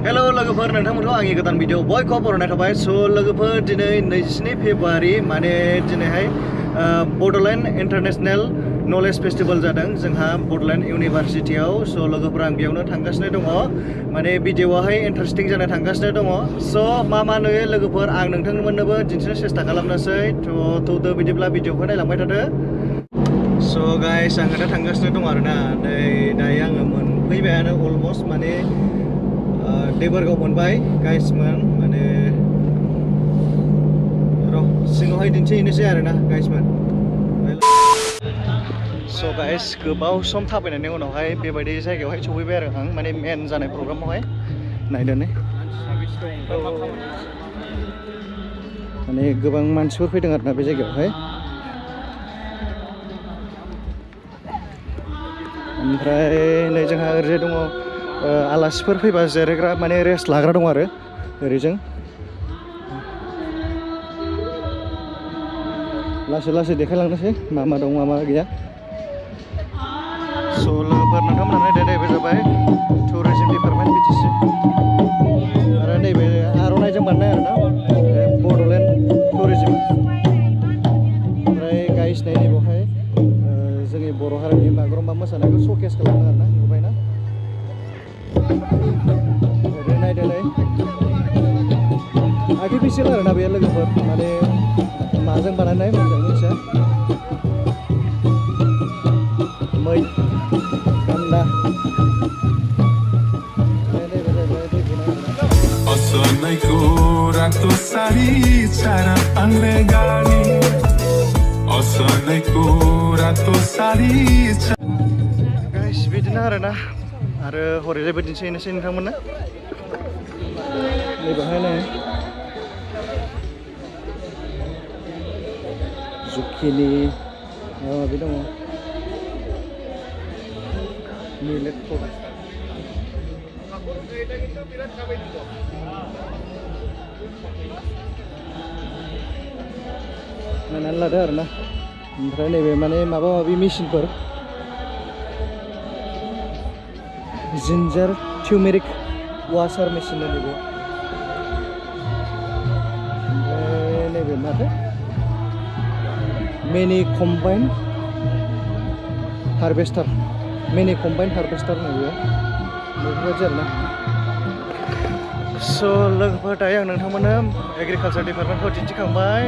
Hello लोगोफोर नोंथांमोनखौ आंनि गोदान video बयखौ बरायनाय थाबाय। स' लोगोफोर दिनै 24 फेब्रुआरि माने दिनैहाय बड'लेण्ड इन्टारनेशनेल नलेज फेस्टिवल जादों जोंहा बड'लेण्ड इउनिभारसिटियाव। स' लोगोफोर आं बेयावनो थांगासिनो दङ, माने भिडिअआहाय इन्टारेस्टिं जानो थांगासिनो दङ। स' मा नुयो लोगोफोर आं नोंथांमोननोबो दिन्थिनो सेस्था खालामनोसै। थ' बिदिब्ला भिडिअखौ नायलांबाय थादो। स' गाइस आङो दा थांगासिनो दं आरोना, दायो आङो मोनफैबायानो अलमस्ट, माने देबरगाव मोनबाय गाइसमोन। माने र' सिङावहाय दिन्थिहैनोसै आरोना गाइसमोन। स' गाइस गोबाव सम थाबायनायनि उनावहाय बेबायदि जायगायावहाय सफैबाय आरो आं, माने मेन जानाय प्रग्रामावहाय। नायदो नै माने गोबां मानसिफोर फैदों आरोना बे जायगायावहाय। ओमफ्राय नै जोंहा ओरैजाय दङ आलासिफोर फैबा जिरायग्रा, माने रेस्ट लाग्रा दं आरो ओरैजों। लासै लासै देखायलांनोसै मा दं मा गैया। स' लोगोफोर नोंथांमोनहा नैबे जाबाय टुरिजम डिपार्टमेन्ट BTC, आरो नैबे आर'नाइजों बानायनाय आरोना बड'लेण्ड टुरिजम। ओमफ्राय गाइस नै बेवहाय जोंनि बर' हारिनि बागुरुम्बा मोसानायखौ श'केस खालामदों आरोना, नुबायना? ओरै नायदो नै आर्टिफिसियेल आरोना बे लोगोफोर, माने माजों बानायनाय मोजां मिथिया। मै, गान्दा, गाइस बिदिनो आरोना। आरो हरैजायबो दिन्थिहैनोसै नोंथांमोननो। नैबेहाय नै जुकिनि माबा माबि दङ, मिलेट प्रडाक्ट। नायनानै लादो आरोना। ओमफ्राय नैबे माने माबा माबि मेचिनफोर, जिन्जार टिउमेरिक वासार मेचिन नैबे। ओमफ्राय नैबे माथो मिनि कम्बाइन हारभेस्टार नैबे बेफोरबायदि आरोना। स' लोगोफोर दायो आं नोंथांमोननो एग्रिकालसार डिपार्टमेन्टखौ दिन्थिखांबाय।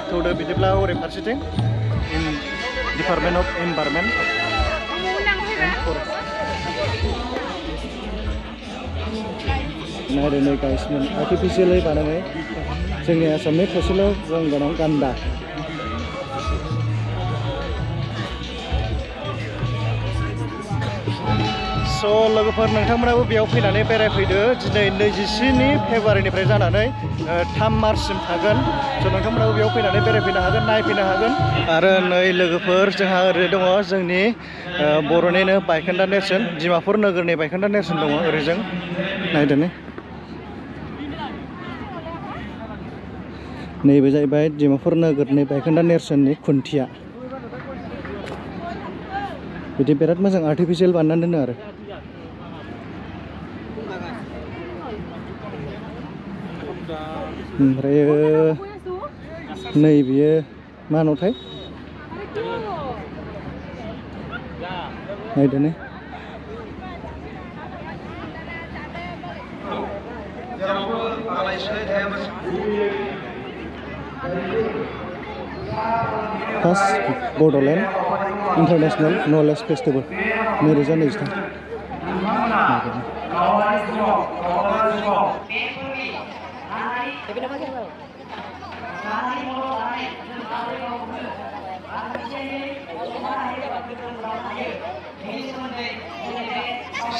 थ'दो बिदिब्ला हरै फारसेथिं department of environment end forest. नायदो नै गाइसमोन आर्टिफिसियेलि बानायनाय जोंनि आसामनि थसेल' गं गोनां गान्दा। स' लोगोफोर नोंथांमोनाबो बेयाव फैनानै बेरायफैदो। दिनै 24 फेब्रुआरिनिफ्राय जानानै 3 मार्चसिम थागोन। स' नोंथांमोनाबो बेयाव फैनानै बेरायफैनो हागोन, नायफैनो हागोन। आरो नै लोगोफोर जोंहा ओरै दङ जोंनि बर'निनो बायखोन्दा नेरसोन, डिमापुर नोगोरनि बायखोन्दा नेरसोन दङ ओरैजों। नायदो नै नैबे जाहैबाय डिमापुर नोगोरनि बायखोन्दा नेरसोननि खुन्थिया। बिदि बिराद मोजां आर्टिफिसियेल बानायनानै दोनो आरो। ओमफ्राय नै बियो मा न'थाय, नायदो नै first Bodoland international knowledge festival 2023।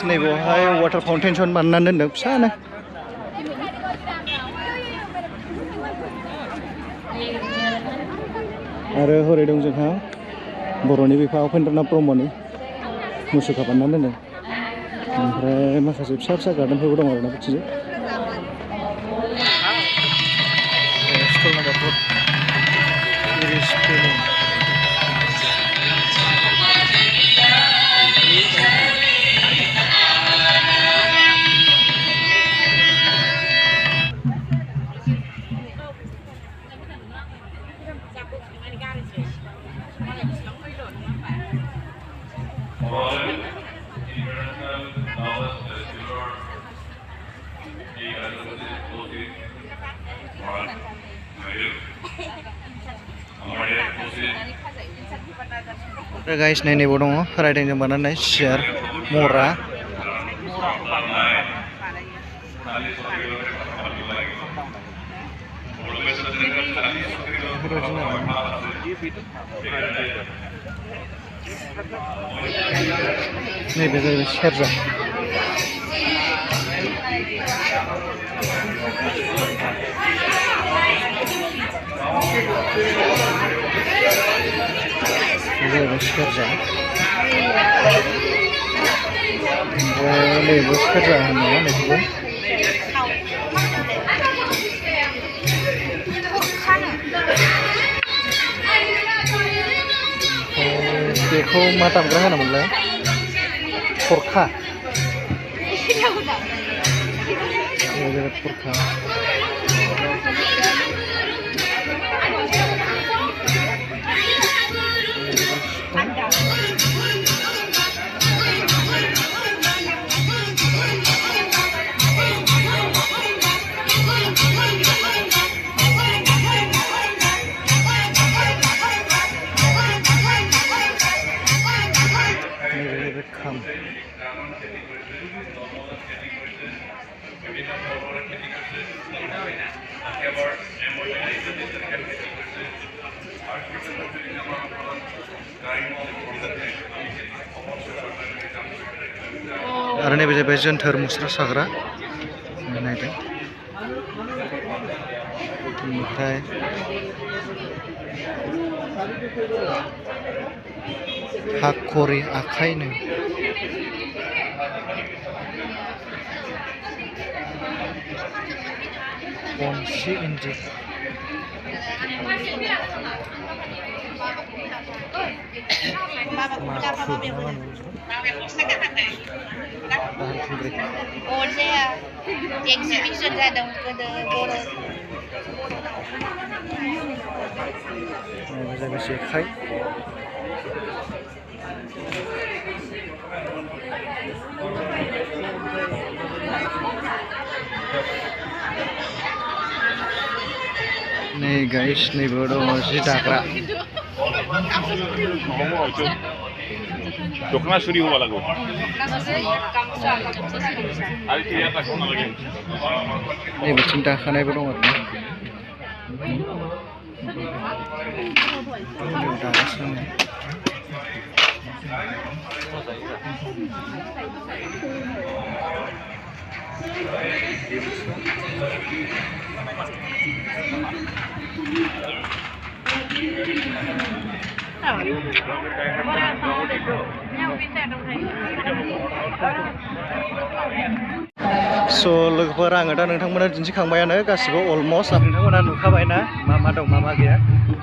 नैबेवहाय वाटार फाउन्टेसन बानायनानै दोनदों फिसानो। आरो हरै दं जोंहा बर'नि बिफा उपेन्द्रनाथ ब्रह्मनि मुसुखा बानायनानै दोनदों। ओमफ्राय माखासे फिसा गार्डेनफोरबो दं आरोना बिथिंजाय। गाइस नैबो दङ राइदिंजों बानायनाय सियार मरा नैबे जाहैबाय सेरजा जाहैबाय सेरजा ओमफ्राय नैबो सेरजा होनो नैखौबो बेखौ मा दामग्रा होनोमोनलाय थरखा थरखा खाम आरो नैबे जाहैबाय जोनथोर मुस्रा साग्रा नायदों ओमफ्राय हाखरि आखाइनो गनसि इन्दि एक्सिबिशन जादों गोदो बर' जाबाय जेखाइ नै गाइस नैबो दङ जि दाग्रा दख'ना सुरि होबा लागौ नैबेथिं दाखानायबो दं आरोना दागासिनो स' लोगोफोर आङो दा नोंथांमोननो दिन्थिखांबायानो गासिबो अलमस्ट नोंथांमोना नुखाबायना मा मा दं मा मा गैया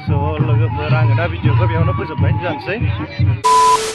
स' लोगोफोर आङो दा भिडिअखौ बेयावनो फोजोबनाय जानोसै